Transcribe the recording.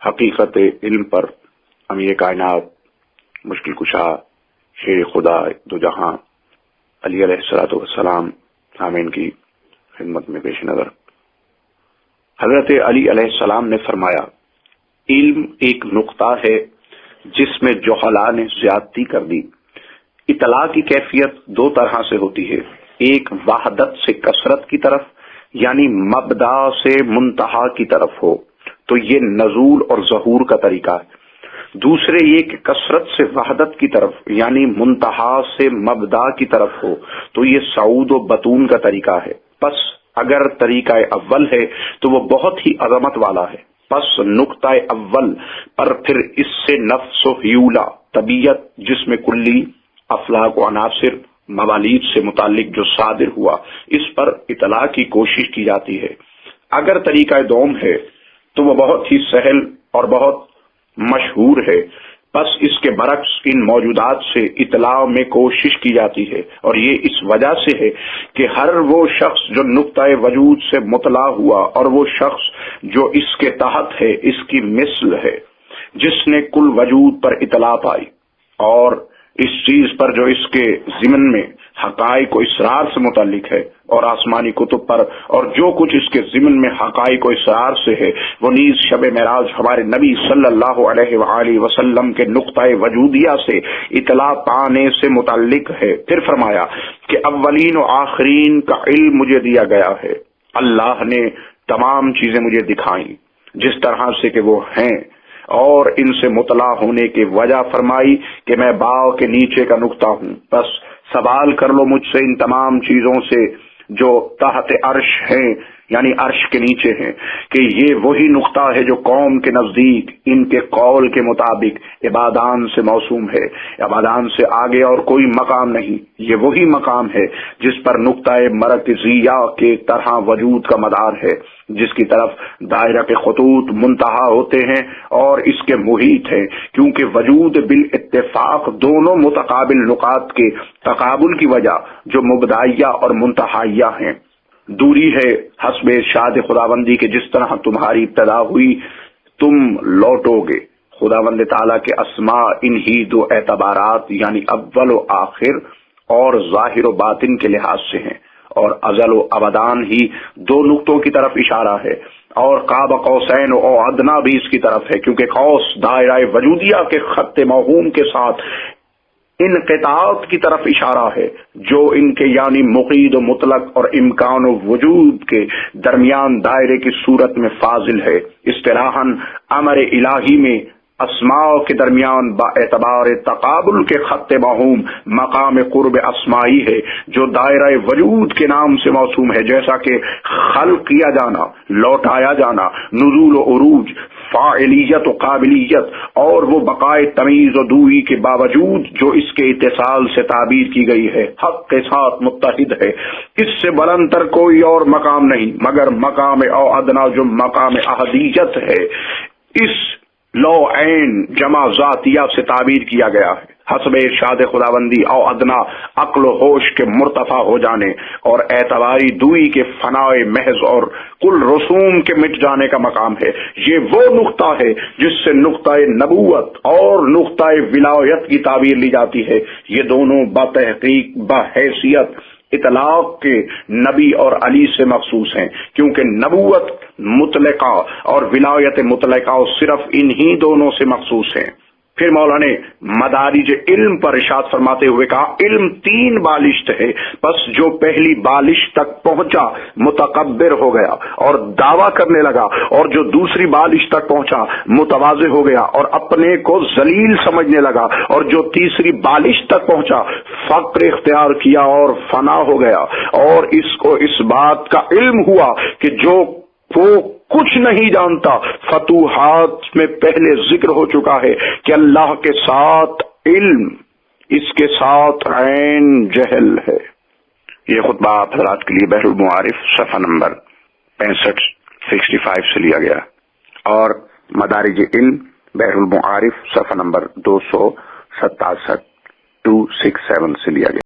حقیقت علم پر امیر کائنات مشکل کشا شیر خدا دو جہاں علی علیہ الصلوۃ والسلام آمین کی خدمت میں پیش نظر حضرت علی علیہ السلام نے فرمایا، علم ایک نقطہ ہے جس میں جہلا نے زیادتی کر دی۔ اطلاع کی کیفیت دو طرح سے ہوتی ہے، ایک وحدت سے کثرت کی طرف یعنی مبدا سے منتہا کی طرف ہو تو یہ نزول اور ظہور کا طریقہ ہے، دوسرے یہ کہ کثرت سے وحدت کی طرف یعنی منتہا سے مبدا کی طرف ہو تو یہ صعود و بطون کا طریقہ ہے۔ پس اگر طریقہ اول ہے تو وہ بہت ہی عظمت والا ہے، پس نقطہ اول پر پھر اس سے نفس و حیولہ طبیعت جس میں کلی افلاک و عناصر موالید سے متعلق جو صادر ہوا اس پر اطلاع کی کوشش کی جاتی ہے۔ اگر طریقہ دوم ہے تو وہ بہت ہی سہل اور بہت مشہور ہے، پس اس کے برعکس ان موجودات سے اطلاع میں کوشش کی جاتی ہے، اور یہ اس وجہ سے ہے کہ ہر وہ شخص جو نقطہ وجود سے مطلع ہوا اور وہ شخص جو اس کے تحت ہے اس کی مثل ہے جس نے کل وجود پر اطلاع پائی، اور اس چیز پر جو اس کے ضمن میں حقائق و اسرار سے متعلق ہے، اور آسمانی کتب پر اور جو کچھ اس کے ضمن میں حقائق و اسرار سے ہے، وہ نیز شب معراج ہمارے نبی صلی اللہ علیہ وآلہ وسلم کے نقطہ وجودیہ سے اطلاع پانے سے متعلق ہے۔ پھر فرمایا کہ اولین و آخرین کا علم مجھے دیا گیا ہے، اللہ نے تمام چیزیں مجھے دکھائیں جس طرح سے کہ وہ ہیں، اور ان سے مطلع ہونے کی وجہ فرمائی کہ میں باغ کے نیچے کا نقطہ ہوں، بس سوال کر لو مجھ سے ان تمام چیزوں سے جو تحت عرش ہیں یعنی عرش کے نیچے ہیں، کہ یہ وہی نقطہ ہے جو قوم کے نزدیک ان کے قول کے مطابق عبادان سے موسوم ہے، عبادان سے آگے اور کوئی مقام نہیں، یہ وہی مقام ہے جس پر نقطہ مرکزیہ کے طرح وجود کا مدار ہے، جس کی طرف دائرہ کے خطوط منتہا ہوتے ہیں اور اس کے محیط ہیں، کیونکہ وجود بالاتفاق دونوں متقابل نقاط کے تقابل کی وجہ جو مبدائیہ اور منتہائیہ ہیں۔ دوری ہے حسب ارشاد خداوندی کے جس طرح تمہاری ابتدا ہوئی تم لوٹو گے۔ خداوند تعالیٰ کے اسماء انہی دو اعتبارات یعنی اول و آخر اور ظاہر و باطن کے لحاظ سے ہیں، اور ازل و ابدان ہی دو نقطوں کی طرف اشارہ ہے، اور قاب قوسین و ادنا بھی اس کی طرف ہے، کیونکہ قوس دائرہ وجودیہ کے خط موہوم کے ساتھ انقطاعات کی طرف اشارہ ہے جو ان کے یعنی مقید و مطلق اور امکان و وجود کے درمیان دائرے کی صورت میں فاضل ہے۔ اصطلاحاً امر الہی میں اسماء کے درمیان با اعتبار تقابل کے خط موہوم مقام قرب اسمائی ہے جو دائرہ وجود کے نام سے موسوم ہے، جیسا کہ خلق کیا جانا، لوٹایا جانا، نزول و عروج، فاعلیت و قابلیت، اور وہ بقائے تمیز و دوئی کے باوجود جو اس کے اتصال سے تعبیر کی گئی ہے، حق کے ساتھ متحد ہے۔ اس سے بلند تر کوئی اور مقام نہیں مگر مقام او ادنا جو مقام احدیت ہے، اس لو عین جمع ذاتیہ سے تعبیر کیا گیا ہے۔ حسب ارشاد خداوندی او ادنا عقل و ہوش کے مرتفع ہو جانے اور اعتباری دوئی کے فنائے محض اور کل رسوم کے مٹ جانے کا مقام ہے۔ یہ وہ نقطہ ہے جس سے نقطہ نبوت اور نقطہ ولایت کی تعبیر لی جاتی ہے۔ یہ دونوں بتحقیق بحیثیت اطلاق کے نبی اور علی سے مخصوص ہیں، کیونکہ نبوت مطلقہ اور ولایت مطلقہ صرف انہی دونوں سے مخصوص ہیں۔ پھر مولانا نے مدارج علم پر ارشاد فرماتے ہوئے کہا، علم تین بالشت ہے، بس جو پہلی بالش تک پہنچا متکبر ہو گیا اور دعویٰ کرنے لگا، اور جو دوسری بالش تک پہنچا متواضع ہو گیا اور اپنے کو ذلیل سمجھنے لگا، اور جو تیسری بالش تک پہنچا فقر اختیار کیا اور فنا ہو گیا، اور اس کو اس بات کا علم ہوا کہ جو وہ کچھ نہیں جانتا۔ فتوحات میں پہلے ذکر ہو چکا ہے کہ اللہ کے ساتھ علم، اس کے ساتھ عین جہل ہے۔ یہ خطبہ آپ حضرات کے لیے بحر المعارف صفحہ نمبر 65 سے لیا گیا، اور مدارج علم بحر المعارف صفحہ نمبر 267 سے لیا گیا۔